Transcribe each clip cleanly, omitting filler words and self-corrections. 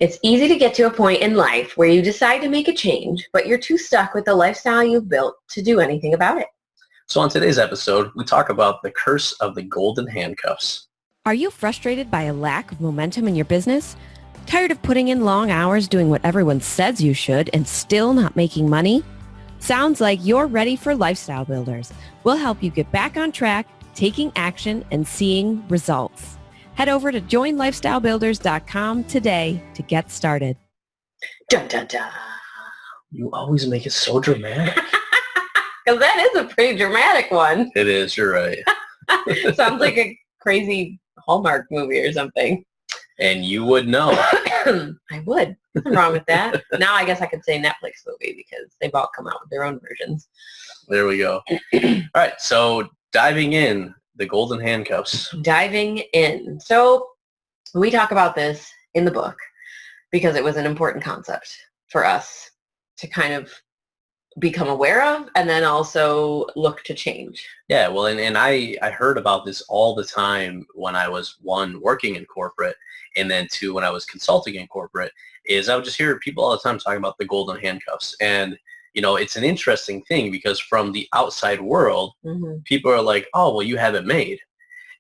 It's easy to get to a point in life where you decide to make a change, but you're too stuck with the lifestyle you've built to do anything about it. So on today's episode, we talk about the curse of the golden handcuffs. Are you frustrated by a lack of momentum in your business? Tired of putting in long hours doing what everyone says you should and still not making money? Sounds like you're ready for Lifestyle Builders. We'll help you get back on track, taking action, and seeing results. Head over to joinlifestylebuilders.com today to get started. Dun, dun, dun. You always make it so dramatic. Because that is a pretty dramatic one. It is, you're right. Sounds like a crazy Hallmark movie or something. And you would know. I would. Nothing wrong with that. Now I guess I could say Netflix movie because they've all come out with their own versions. There we go. All right, so diving in, the golden handcuffs. Diving in. So we talk about this in the book because it was an important concept for us to kind of become aware of and then also look to change. Yeah, well, and I heard about this all the time when I was, one, working in corporate, and then two, when I was consulting in corporate, is I would just hear people all the time talking about the golden handcuffs. And, you know, it's an interesting thing because from the outside world, people are like, oh, well, you have it made.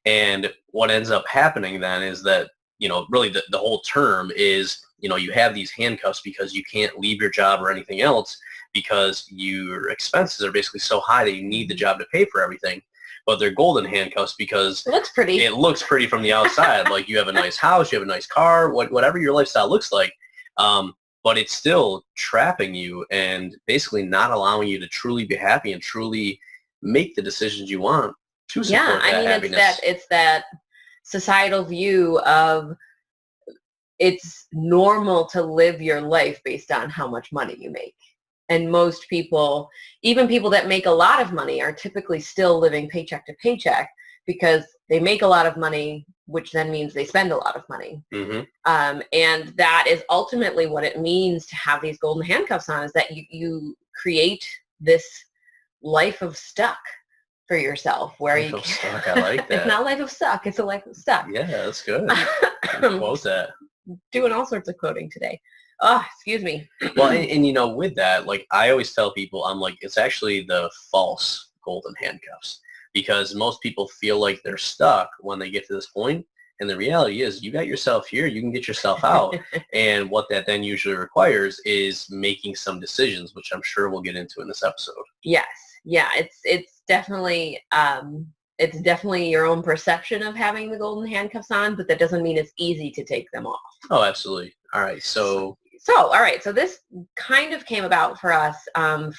And what ends up happening then is that, you know, really the whole term is, you know, you have these handcuffs because you can't leave your job or anything else because your expenses are basically so high that you need the job to pay for everything. But they're golden handcuffs because it looks pretty. It looks pretty from the outside. Like you have a nice house, you have a nice car, whatever your lifestyle looks like. But it's still trapping you and basically not allowing you to truly be happy and truly make the decisions you want to support that happiness. It's that societal view of it's normal to live your life based on how much money you make. And most people, even people that make a lot of money, are typically still living paycheck to paycheck because they make a lot of money, which then means they spend a lot of money. And that is ultimately what it means to have these golden handcuffs on, is that you create this life of stuck for yourself where life of stuck, I like that. It's not a life of stuck, it's a life of stuck. Yeah, that's good. Quote that. Doing all sorts of quoting today. Oh, excuse me. Well, and you know, with that, like I always tell people, I'm like, it's actually the false golden handcuffs because most people feel like they're stuck when they get to this point. And the reality is you got yourself here, you can get yourself out. And what that then usually requires is making some decisions, which I'm sure we'll get into in this episode. Yes. Yeah. It's definitely your own perception of having the golden handcuffs on, but that doesn't mean it's easy to take them off. Oh, absolutely. All right. So this kind of came about for us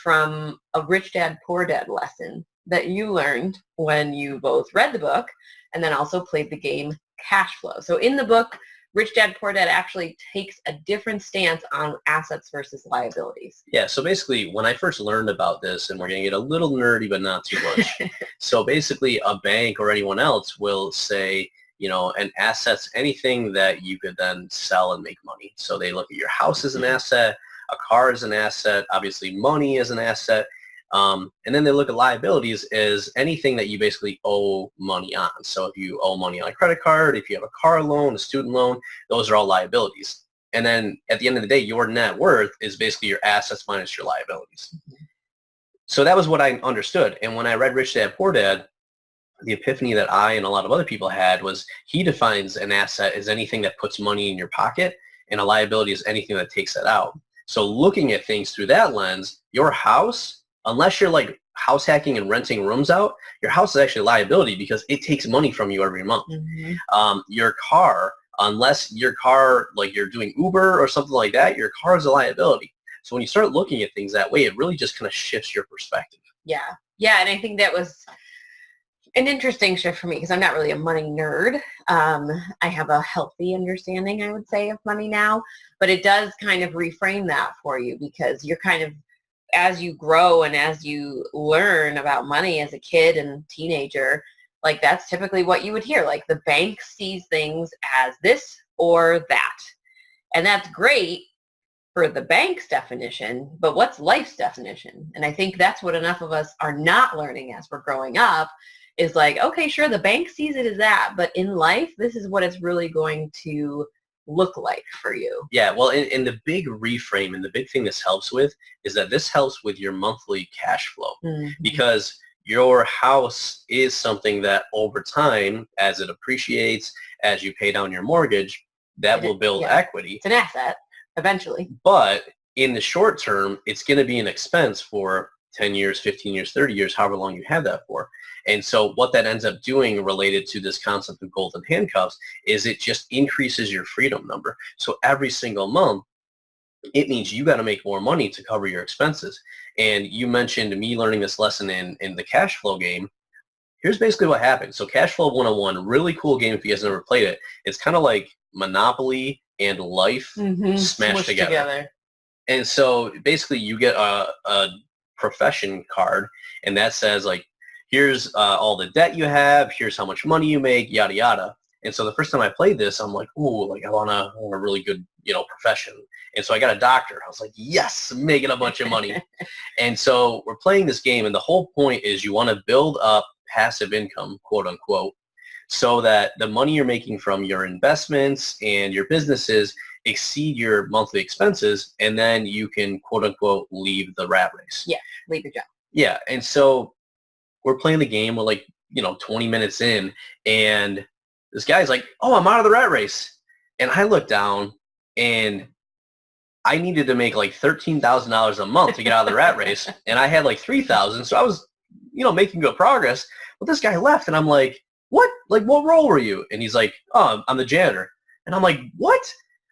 from a Rich Dad, Poor Dad lesson that you learned when you both read the book and then also played the game Cash Flow. So in the book, Rich Dad, Poor Dad actually takes a different stance on assets versus liabilities. Yeah, so basically when I first learned about this, and we're going to get a little nerdy, but not too much. So basically a bank or anyone else will say, you know, an asset's anything that you could then sell and make money. So they look at your house as an asset, a car as an asset, obviously money as an asset. And then they look at liabilities as anything that you basically owe money on. So if you owe money on a credit card, if you have a car loan, a student loan, those are all liabilities. And then at the end of the day, your net worth is basically your assets minus your liabilities. So that was what I understood. And when I read Rich Dad, Poor Dad, the epiphany that I and a lot of other people had was he defines an asset as anything that puts money in your pocket, and a liability is anything that takes that out. So looking at things through that lens, your house, unless you're like house hacking and renting rooms out, your house is actually a liability because it takes money from you every month. Your car, unless your car, like you're doing Uber or something like that, your car is a liability. So when you start looking at things that way, it really just kind of shifts your perspective. Yeah. Yeah. And I think that was an interesting shift for me because I'm not really a money nerd. I have a healthy understanding, I would say, of money now, but it does kind of reframe that for you because you're kind of, as you grow and as you learn about money as a kid and teenager, like that's typically what you would hear. Like the bank sees things as this or that. And that's great for the bank's definition, but what's life's definition? And I think that's what enough of us are not learning as we're growing up is like, okay, sure, the bank sees it as that, but in life, this is what it's really going to look like for you? Yeah, well, and the big reframe and the big thing this helps with is that this helps with your monthly cash flow because your house is something that over time, as it appreciates, as you pay down your mortgage, that will build equity. It's an asset eventually. But in the short term, it's going to be an expense for 10 years, 15 years, 30 years, however long you have that for. And so what that ends up doing related to this concept of golden handcuffs is it just increases your freedom number. So every single month, it means you got to make more money to cover your expenses. And you mentioned me learning this lesson in the cash flow game. Here's basically what happens. So Cash Flow 101, really cool game if you guys never played it. It's kind of like Monopoly and Life smashed together. And so basically you get a profession card, and that says like, here's all the debt you have, here's how much money you make, yada, yada. And so the first time I played this, I'm like, ooh, like I want a really good, profession. And so I got a doctor. I was like, yes, I'm making a bunch of money. And so we're playing this game, and the whole point is you want to build up passive income, quote unquote, so that the money you're making from your investments and your businesses exceed your monthly expenses, and then you can, quote unquote, leave the rat race. Yeah, leave your job. Yeah, and so we're playing the game. We're like, 20 minutes in, and this guy's like, oh, I'm out of the rat race. And I look down, and I needed to make like $13,000 a month to get out of the rat race, and I had like $3,000, so I was, making good progress. But this guy left, and I'm like, what? Like, what role were you? And he's like, oh, I'm the janitor. And I'm like, what?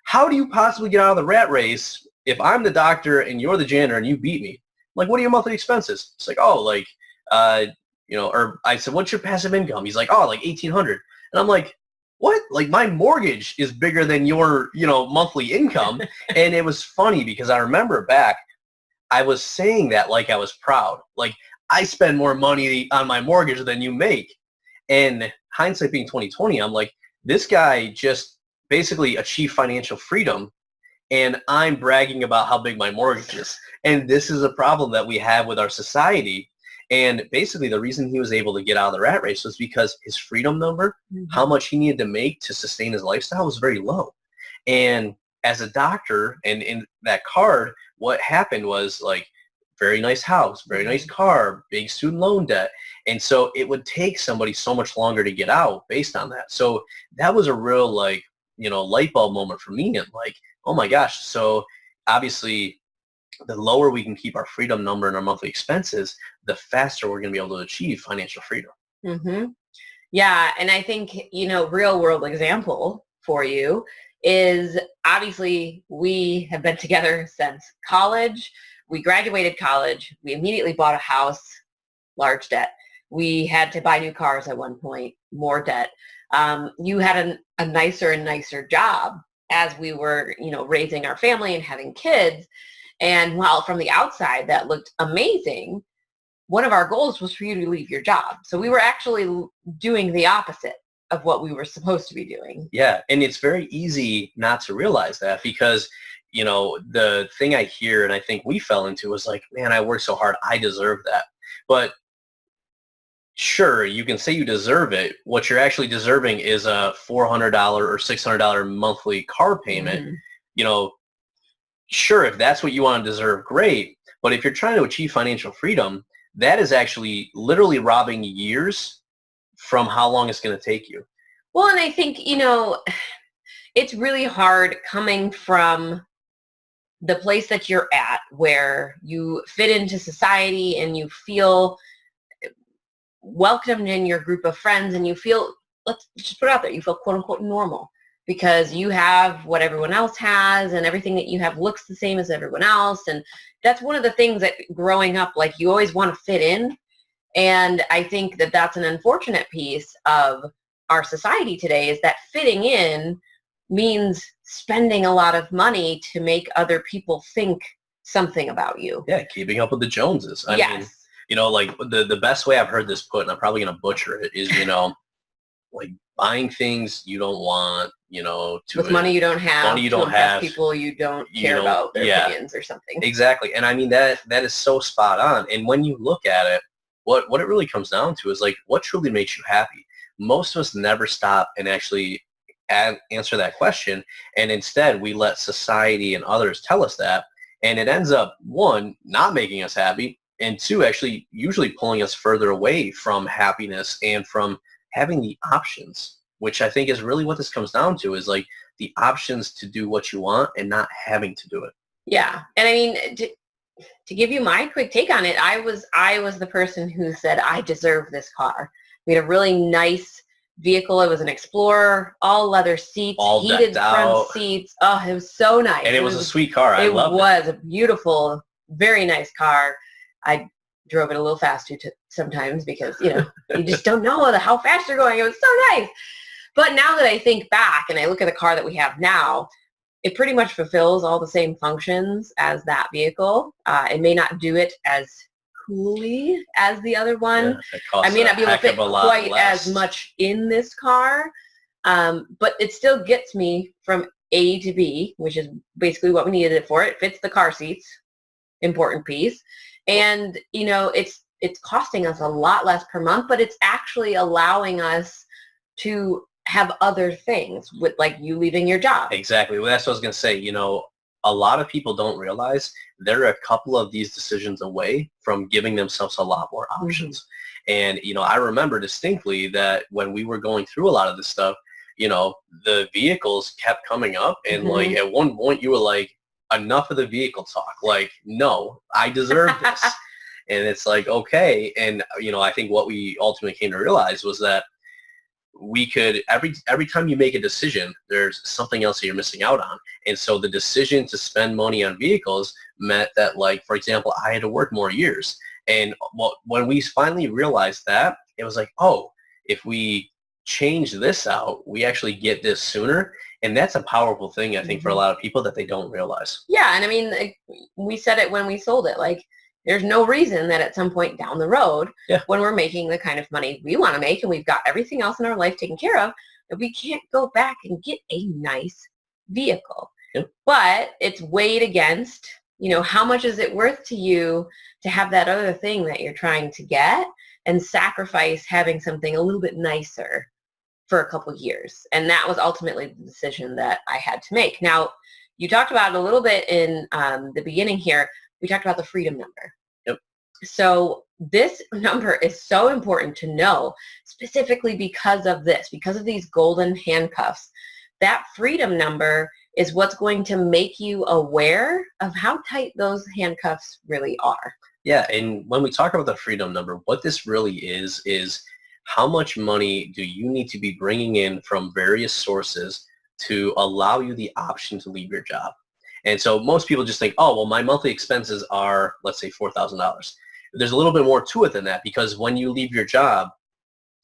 How do you possibly get out of the rat race if I'm the doctor and you're the janitor and you beat me? Like, what are your monthly expenses? It's like, oh, like, or I said, what's your passive income? He's like, oh, like 1,800. And I'm like, what? Like, my mortgage is bigger than your, monthly income. And it was funny because I remember back, I was saying that like I was proud. Like, I spend more money on my mortgage than you make. And hindsight being 2020, I'm like, this guy just basically achieved financial freedom, and I'm bragging about how big my mortgage is. And this is a problem that we have with our society. And basically the reason he was able to get out of the rat race was because his freedom number, how much he needed to make to sustain his lifestyle, was very low. And as a doctor, and in that card, what happened was like, very nice house, very nice car, big student loan debt. And so it would take somebody so much longer to get out based on that. So that was a real light bulb moment for me. And like, oh my gosh. So obviously the lower we can keep our freedom number and our monthly expenses, the faster we're going to be able to achieve financial freedom. Yeah. And I think, real world example for you is obviously we have been together since college. We graduated college. We immediately bought a house, large debt. We had to buy new cars at one point, more debt. You had a nicer and nicer job as we were, raising our family and having kids. And while from the outside that looked amazing, one of our goals was for you to leave your job. So we were actually doing the opposite of what we were supposed to be doing. Yeah, and it's very easy not to realize that because the thing I hear and I think we fell into was like, man, I worked so hard, I deserve that. But sure, you can say you deserve it. What you're actually deserving is a $400 or $600 monthly car payment. Sure, if that's what you want to deserve, great. But if you're trying to achieve financial freedom, that is actually literally robbing years from how long it's going to take you. Well, and I think, it's really hard coming from the place that you're at where you fit into society and you feel welcomed in your group of friends and you feel, let's just put it out there, you feel quote unquote normal because you have what everyone else has and everything that you have looks the same as everyone else. And that's one of the things that growing up, like you always want to fit in. And I think that that's an unfortunate piece of our society today is that fitting in means spending a lot of money to make other people think something about you. Yeah, keeping up with the Joneses. I mean, like the best way I've heard this put, and I'm probably going to butcher it, is, like buying things you don't want, with money you don't have, money you don't have, people you don't care about their opinions or something. Exactly. And I mean, that is so spot on. And when you look at it, what it really comes down to is like, what truly makes you happy? Most of us never stop and actually answer that question. And instead, we let society and others tell us that. And it ends up, one, not making us happy, and two, actually usually pulling us further away from happiness and from having the options, which I think is really what this comes down to, is like the options to do what you want and not having to do it. Yeah. And I mean, to give you my quick take on it, I was the person who said, I deserve this car. We had a really nice vehicle. It was an Explorer, all leather seats, All heated decked front out. seats. Oh, it was so nice. And it was a sweet car. I loved it. It was a beautiful, very nice car. I drove it a little fast too sometimes because, you just don't know how fast you're going. It was so nice. But now that I think back and I look at the car that we have now, it pretty much fulfills all the same functions as that vehicle. It may not do it as coolly as the other one. Yeah, I may not be able to fit quite as much in this car, but it still gets me from A to B, which is basically what we needed it for. It fits the car seats, important piece. And, it's costing us a lot less per month, but it's actually allowing us to have other things with, like, you leaving your job. Exactly. Well, that's what I was going to say. A lot of people don't realize they're a couple of these decisions away from giving themselves a lot more options. And, I remember distinctly that when we were going through a lot of this stuff, the vehicles kept coming up. And like at one point you were like, enough of the vehicle talk. Like, no, I deserve this. And it's like, okay. And, I think what we ultimately came to realize was that we could, every time you make a decision, there's something else that you're missing out on. And so the decision to spend money on vehicles meant that, like, for example, I had to work more years. And when we finally realized that, it was like, oh, if we change this out, we actually get this sooner. And that's a powerful thing, I think, for a lot of people that they don't realize. Yeah. And I mean, we said it when we sold it, like, there's no reason that at some point down the road, when we're making the kind of money we want to make and we've got everything else in our life taken care of, that we can't go back and get a nice vehicle. Yep. But it's weighed against, how much is it worth to you to have that other thing that you're trying to get and sacrifice having something a little bit nicer for a couple years. And that was ultimately the decision that I had to make. Now, you talked about it a little bit in the beginning here. We talked about the freedom number. Yep. So this number is so important to know, specifically because of this, because of these golden handcuffs. That freedom number is what's going to make you aware of how tight those handcuffs really are. Yeah, and when we talk about the freedom number, what this really is how much money do you need to be bringing in from various sources to allow you the option to leave your job? And so most people just think, oh, well, my monthly expenses are, let's say, $4,000. There's a little bit more to it than that, because when you leave your job,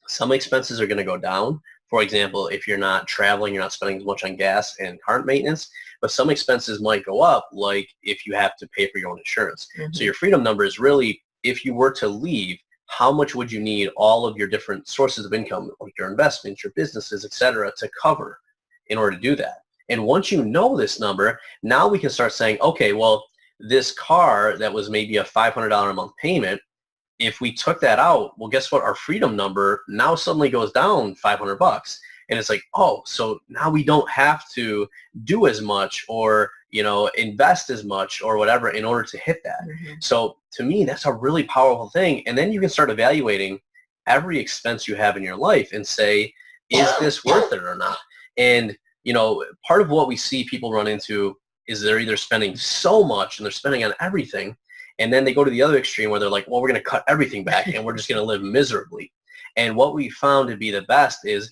some expenses are going to go down. For example, if you're not traveling, you're not spending as much on gas and car maintenance, but some expenses might go up, like if you have to pay for your own insurance. So your freedom number is really, if you were to leave, how much would you need all of your different sources of income, like your investments, your businesses, et cetera, to cover in order to do that? And once you know this number, now we can start saying, okay, well, this car that was maybe a $500 a month payment, if we took that out, well, guess what? Our freedom number now suddenly goes down $500. And it's like, oh, so now we don't have to do as much or, invest as much or whatever in order to hit that. So to me, that's a really powerful thing. And then you can start evaluating every expense you have in your life and say, is this worth it or not? And part of what we see people run into is they're either spending so much and they're spending on everything, and then they go to the other extreme where they're like, well, we're going to cut everything back and we're just going to live miserably. And what we found to be the best is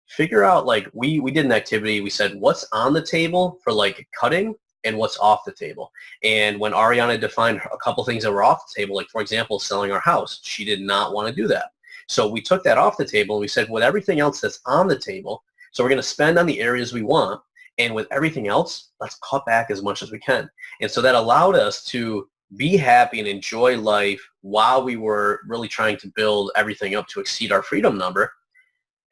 figure out, like, we did an activity. We said, what's on the table for like cutting and what's off the table. And when Ariana defined a couple things that were off the table, like, for example, selling our house, she did not want to do that. So we took that off the table and we said, with everything else that's on the table, so we're going to spend on the areas we want, and with everything else, let's cut back as much as we can. And so that allowed us to be happy and enjoy life while we were really trying to build everything up to exceed our freedom number,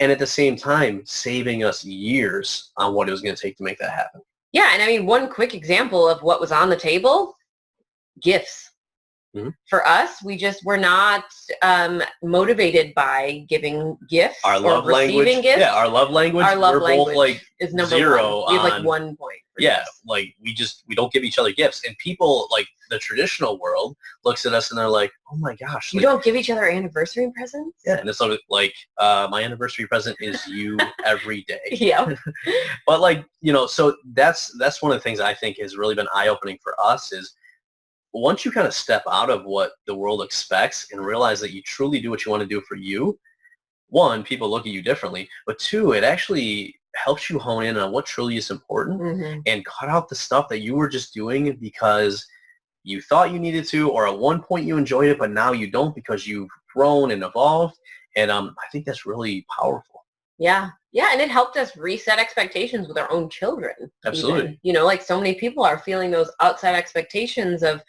and at the same time, saving us years on what it was going to take to make that happen. Yeah, and I mean, one quick example of what was on the table, gifts. Mhm. For us, we're not motivated by giving gifts Our or love language, receiving gifts. yeah, our love language, Our love we're both language like is number 0 one. We have like on, 1 point for yeah, gifts. like we don't give each other gifts. And people, like the traditional world, looks at us and they're like, oh my gosh. You Like, don't give each other anniversary presents? yeah, and it's sort of like, my anniversary present is you every day. Yeah. But like, so that's one of the things I think has really been eye-opening for us is once you kind of step out of what the world expects and realize that you truly do what you want to do for you, one, people look at you differently, but two, it actually helps you hone in on what truly is important Mm-hmm. and cut out the stuff that you were just doing because you thought you needed to, or at one point you enjoyed it, but now you don't because you've grown and evolved. And I think that's really powerful. Yeah. Yeah. And it helped us reset expectations with our own children. Absolutely. Even. Like so many people are feeling those outside expectations of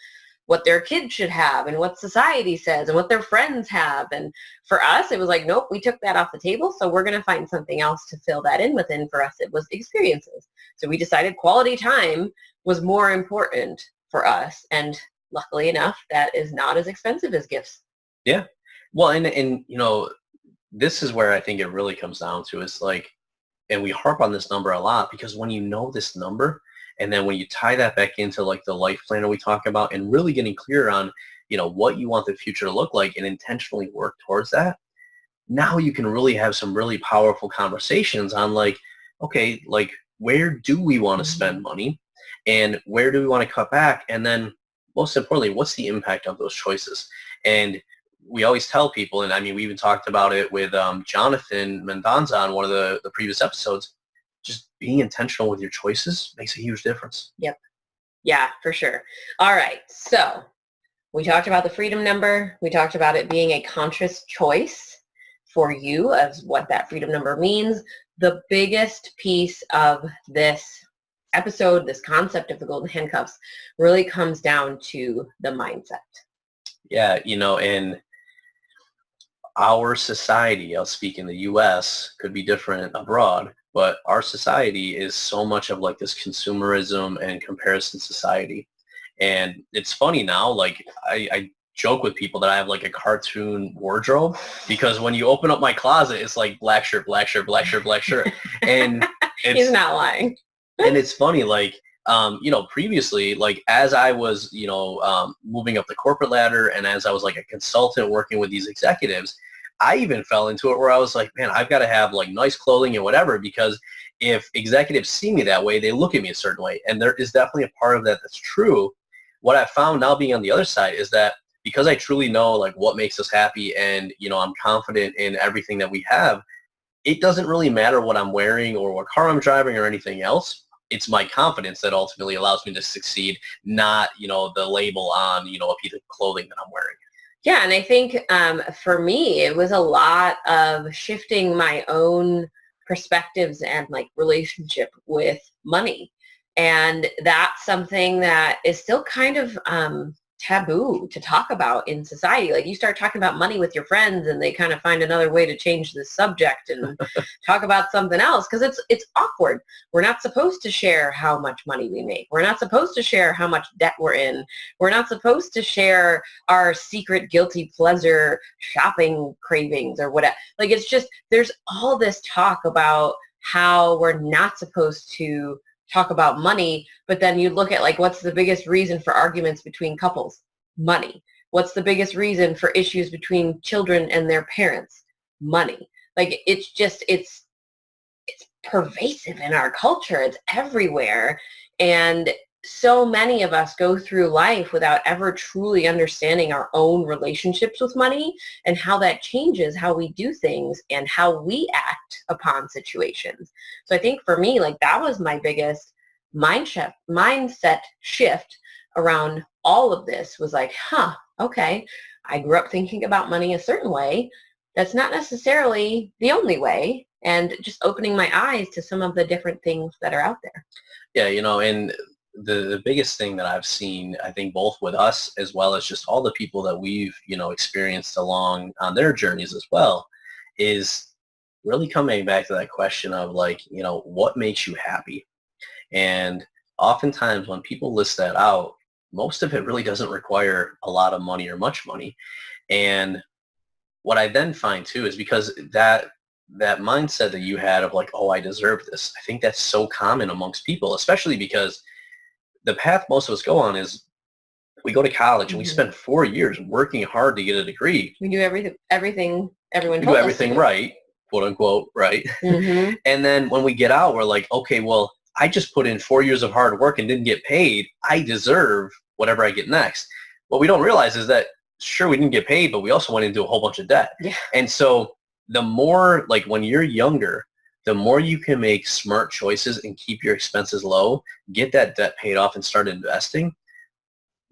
what their kids should have and what society says and what their friends have. And for us, it was like, nope, we took that off the table. So we're going to find something else to fill that in with. And for us, it was experiences. So we decided quality time was more important for us. And luckily enough, that is not as expensive as gifts. Yeah. Well, and this is where I think it really comes down to is like, and we harp on this number a lot because when you know this number, and then when you tie that back into like the life planner we talk about and really getting clear on, what you want the future to look like and intentionally work towards that, now you can really have some really powerful conversations on like, okay, like where do we want to spend money and where do we want to cut back? And then most importantly, what's the impact of those choices? And we always tell people, and I mean, we even talked about it with Jonathan Mendonza on one of the previous episodes, just being intentional with your choices makes a huge difference. Yep. Yeah, for sure. All right. So we talked about the freedom number. We talked about it being a conscious choice for you as what that freedom number means. The biggest piece of this episode, this concept of the golden handcuffs, really comes down to the mindset. Yeah, in our society, I'll speak in the U.S., could be different abroad, but our society is so much of like this consumerism and comparison society. And it's funny now, like I joke with people that I have like a cartoon wardrobe because when you open up my closet, it's like black shirt, black shirt, black shirt, black shirt. And He's not lying. And it's funny, like, previously, like as I was, moving up the corporate ladder and as I was like a consultant working with these executives, I even fell into it where I was like, man, I've got to have like nice clothing and whatever, because if executives see me that way, they look at me a certain way. And there is definitely a part of that that's true. What I found now being on the other side is that because I truly know like what makes us happy and, I'm confident in everything that we have, it doesn't really matter what I'm wearing or what car I'm driving or anything else. It's my confidence that ultimately allows me to succeed, not, the label on, a piece of clothing that I'm wearing. Yeah, and I think for me, it was a lot of shifting my own perspectives and like relationship with money. And that's something that is still kind of taboo to talk about in society. Like you start talking about money with your friends and they kind of find another way to change the subject and talk about something else because it's awkward. We're not supposed to share how much money we make. We're not supposed to share how much debt we're in. We're not supposed to share our secret guilty pleasure shopping cravings or whatever. Like it's just, there's all this talk about how we're not supposed to talk about money, but then you look at like what's the biggest reason for arguments between couples? Money. What's the biggest reason for issues between children and their parents? Money. Like it's just it's pervasive in our culture. It's everywhere. And so many of us go through life without ever truly understanding our own relationships with money and how that changes how we do things and how we act upon situations. So I think for me, like that was my biggest mindset shift around all of this was like, okay, I grew up thinking about money a certain way. That's not necessarily the only way. And just opening my eyes to some of the different things that are out there. Yeah, and the biggest thing that I've seen, I think both with us as well as just all the people that we've, experienced along on their journeys as well, is really coming back to that question of like, what makes you happy? And oftentimes when people list that out, most of it really doesn't require a lot of money or much money. And what I then find too is because that mindset that you had of like, oh, I deserve this. I think that's so common amongst people, especially because the path most of us go on is we go to college and we spend 4 years working hard to get a degree. We do everything everyone We told do us to everything do. right, quote unquote, right? Mm-hmm. And then when we get out, we're like, okay, well, I just put in 4 years of hard work and didn't get paid. I deserve whatever I get next. What we don't realize is that, sure, we didn't get paid, but we also went into a whole bunch of debt. Yeah. And so the more, like when you're younger, the more you can make smart choices and keep your expenses low, get that debt paid off and start investing,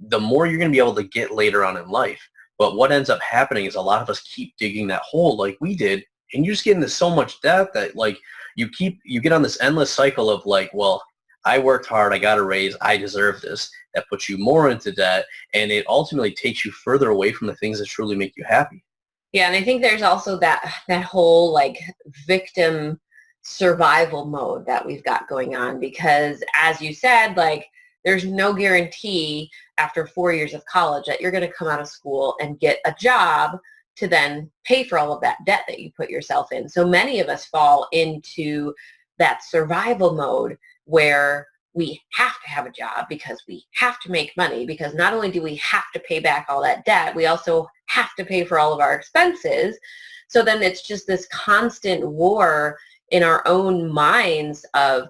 the more you're going to be able to get later on in life. But what ends up happening is a lot of us keep digging that hole like we did, and you just get into so much debt that like you get on this endless cycle of like, well, I worked hard, I got a raise, I deserve this. That puts you more into debt, and it ultimately takes you further away from the things that truly make you happy. Yeah, and I think there's also that whole like victim survival mode that we've got going on, because as you said, like there's no guarantee after 4 years of college that you're going to come out of school and get a job to then pay for all of that debt that you put yourself in. So many of us fall into that survival mode where we have to have a job because we have to make money, because not only do we have to pay back all that debt, we also have to pay for all of our expenses. So then it's just this constant war in our own minds of,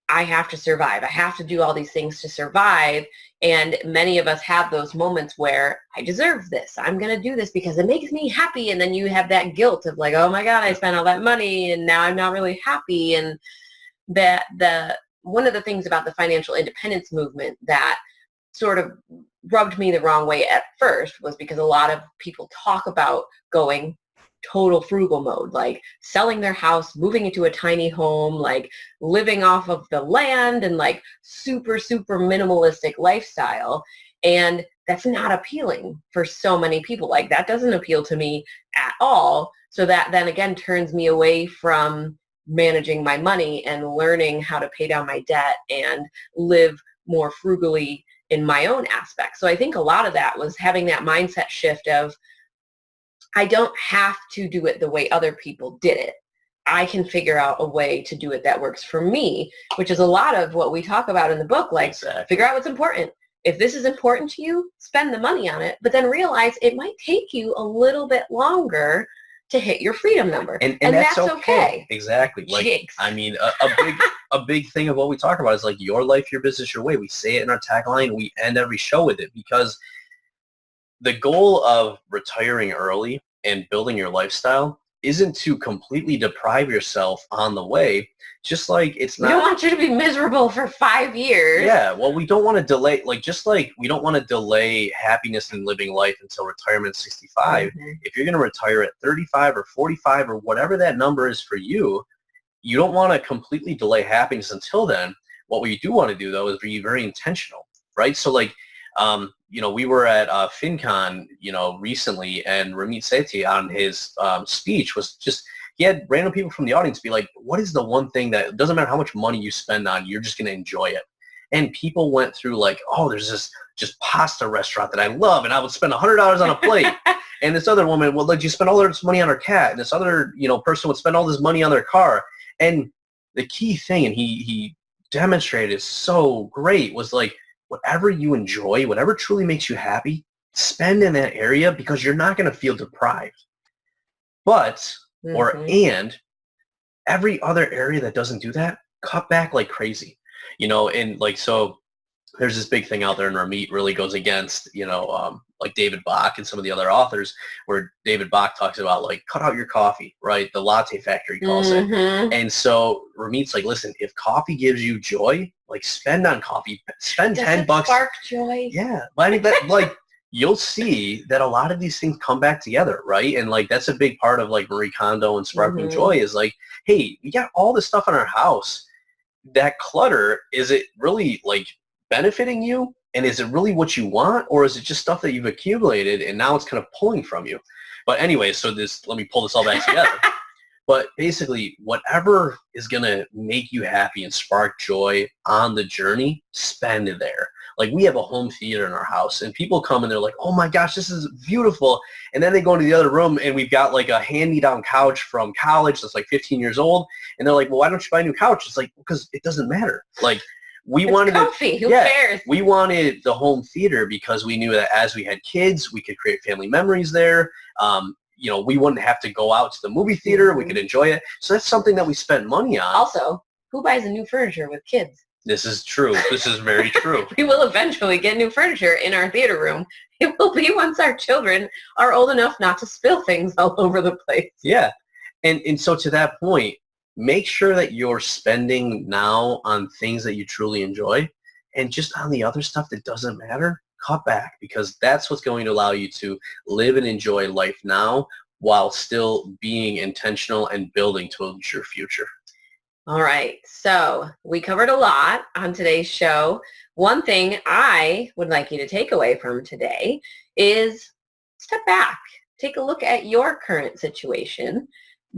I have to survive. I have to do all these things to survive. And many of us have those moments where I deserve this. I'm going to do this because it makes me happy. And then you have that guilt of like, oh my God, I spent all that money and now I'm not really happy. And one of the things about the financial independence movement that sort of rubbed me the wrong way at first was because a lot of people talk about going total frugal mode, like selling their house, moving into a tiny home, like living off of the land, and like super, super minimalistic lifestyle. And that's not appealing for so many people. Like that doesn't appeal to me at all. So that then again turns me away from managing my money and learning how to pay down my debt and live more frugally in my own aspects. So I think a lot of that was having that mindset shift of, I don't have to do it the way other people did it. I can figure out a way to do it that works for me, which is a lot of what we talk about in the book. Like, figure out what's important. If this is important to you, spend the money on it, but then realize it might take you a little bit longer to hit your freedom number. And that's okay. Exactly. Like, Jigs. I mean, a big thing of what we talk about is like your life, your business, your way. We say it in our tagline. We end every show with it, because the goal of retiring early and building your lifestyle isn't to completely deprive yourself on the way. Just like it's not. We don't want you to be miserable for 5 years. Yeah, well, we don't want to delay, like just like we don't want to delay happiness and living life until retirement at 65. Mm-hmm. If you're going to retire at 35 or 45 or whatever that number is for you, you don't want to completely delay happiness until then. What we do want to do, though, is be very intentional, right? So like, we were at FinCon, recently, and Ramit Sethi on his speech was just, he had random people from the audience be like, what is the one thing that doesn't matter how much money you spend on, you're just going to enjoy it? And people went through like, oh, there's this just pasta restaurant that I love, and I would spend $100 on a plate. And this other woman, well, like, you spend all this money on her cat. And this other, person would spend all this money on their car. And the key thing, and he demonstrated so great, was like, whatever you enjoy, whatever truly makes you happy, spend in that area, because you're not going to feel deprived. But, and every other area that doesn't do that, cut back like crazy. And like, so there's this big thing out there, and Ramit really goes against, like David Bach and some of the other authors, where David Bach talks about like, cut out your coffee, right? The latte factory calls it. And so Ramit's like, listen, if coffee gives you joy, like spend on coffee, spend $10. Spark joy. Yeah. I mean, that, like, you'll see that a lot of these things come back together, right? And like, that's a big part of like Marie Kondo and Sparkling Joy is like, hey, we got all this stuff in our house. That clutter, is it really like benefiting you? And is it really what you want? Or is it just stuff that you've accumulated and now it's kind of pulling from you? But anyway, so let me pull this all back together. But basically, whatever is going to make you happy and spark joy on the journey, spend it there. Like we have a home theater in our house and people come and they're like, oh my gosh, this is beautiful. And then they go into the other room and we've got like a hand-me-down couch from college that's like 15 years old. And they're like, well, why don't you buy a new couch? It's like, because it doesn't matter. Like it's wanted comfy. Who cares? We wanted the home theater because we knew that as we had kids, we could create family memories there. We wouldn't have to go out to the movie theater. We could enjoy it. So that's something that we spent money on. Also, who buys a new furniture with kids? This is true. This is very true. We will eventually get new furniture in our theater room. It will be once our children are old enough not to spill things all over the place. Yeah. And so to that point, make sure that you're spending now on things that you truly enjoy, and just on the other stuff that doesn't matter, cut back, because that's what's going to allow you to live and enjoy life now while still being intentional and building towards your future. All right, so we covered a lot on today's show. One thing I would like you to take away from today is step back. Take a look at your current situation.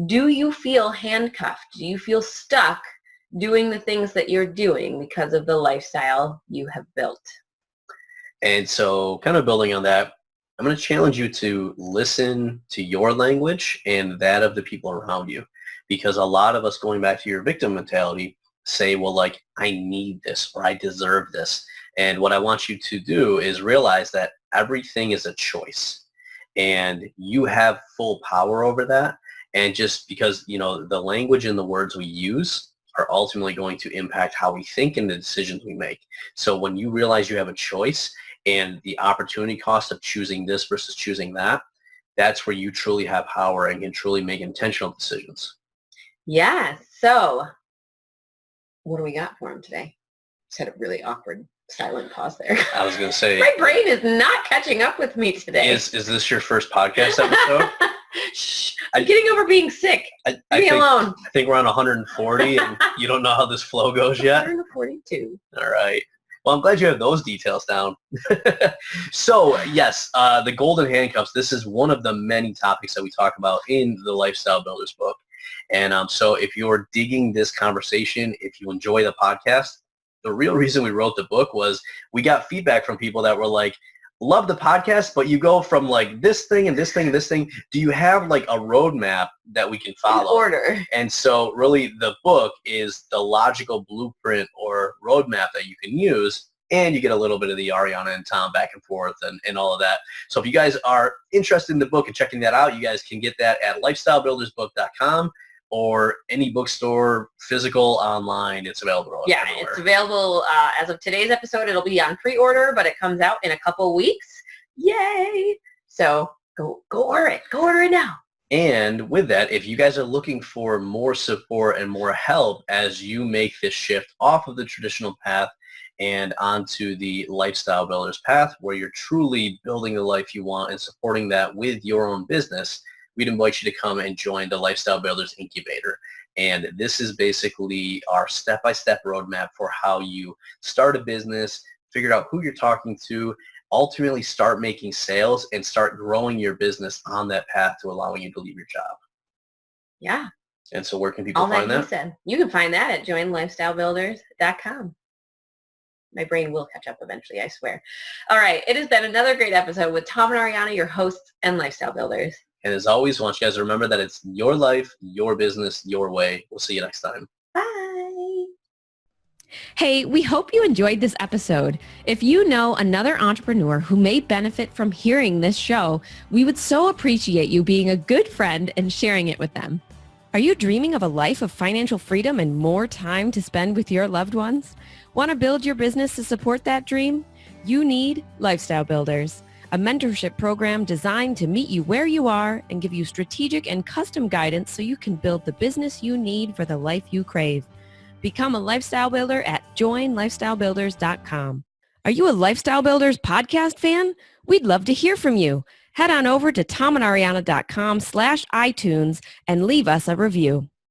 Do you feel handcuffed? Do you feel stuck doing the things that you're doing because of the lifestyle you have built? And so kind of building on that, I'm going to challenge you to listen to your language and that of the people around you. Because a lot of us, going back to your victim mentality, say, well, like, I need this or I deserve this. And what I want you to do is realize that everything is a choice and you have full power over that. And just because, the language and the words we use are ultimately going to impact how we think and the decisions we make. So when you realize you have a choice and the opportunity cost of choosing this versus choosing that, that's where you truly have power and can truly make intentional decisions. Yeah. So what do we got for him today? Just had a really awkward silent pause there. I was going to say. My brain is not catching up with me today. Is this your first podcast episode? Shh. I'm getting over being sick. Leave me alone. I think we're on 140 and you don't know how this flow goes yet? 142. All right. Well, I'm glad you have those details down. So, yes, the golden handcuffs, this is one of the many topics that we talk about in the Lifestyle Builders book. And so if you're digging this conversation, if you enjoy the podcast, the real reason we wrote the book was we got feedback from people that were like, love the podcast, but you go from like this thing and this thing and this thing. Do you have like a roadmap that we can follow? In order. And so really the book is the logical blueprint or roadmap that you can use. And you get a little bit of the Ariana and Tom back and forth and all of that. So if you guys are interested in the book and checking that out, you guys can get that at lifestylebuildersbook.com. or any bookstore, physical, online. It's available. Yeah, everywhere. It's available as of today's episode. It'll be on pre-order, but it comes out in a couple weeks. Yay! So go order it. Go order it now. And with that, if you guys are looking for more support and more help as you make this shift off of the traditional path and onto the lifestyle builders path, where you're truly building the life you want and supporting that with your own business, we'd invite you to come and join the Lifestyle Builders Incubator. And this is basically our step-by-step roadmap for how you start a business, figure out who you're talking to, ultimately start making sales and start growing your business on that path to allowing you to leave your job. Yeah. And so where can people find that? You can find that at joinlifestylebuilders.com. My brain will catch up eventually, I swear. All right. It has been another great episode with Tom and Ariana, your hosts and Lifestyle Builders. And as always, I want you guys to remember that it's your life, your business, your way. We'll see you next time. Bye. Hey, we hope you enjoyed this episode. If you know another entrepreneur who may benefit from hearing this show, we would so appreciate you being a good friend and sharing it with them. Are you dreaming of a life of financial freedom and more time to spend with your loved ones? Want to build your business to support that dream? You need Lifestyle Builders, a mentorship program designed to meet you where you are and give you strategic and custom guidance so you can build the business you need for the life you crave. Become a lifestyle builder at joinlifestylebuilders.com. Are you a Lifestyle Builders podcast fan? We'd love to hear from you. Head on over to tomandariana.com/iTunes and leave us a review.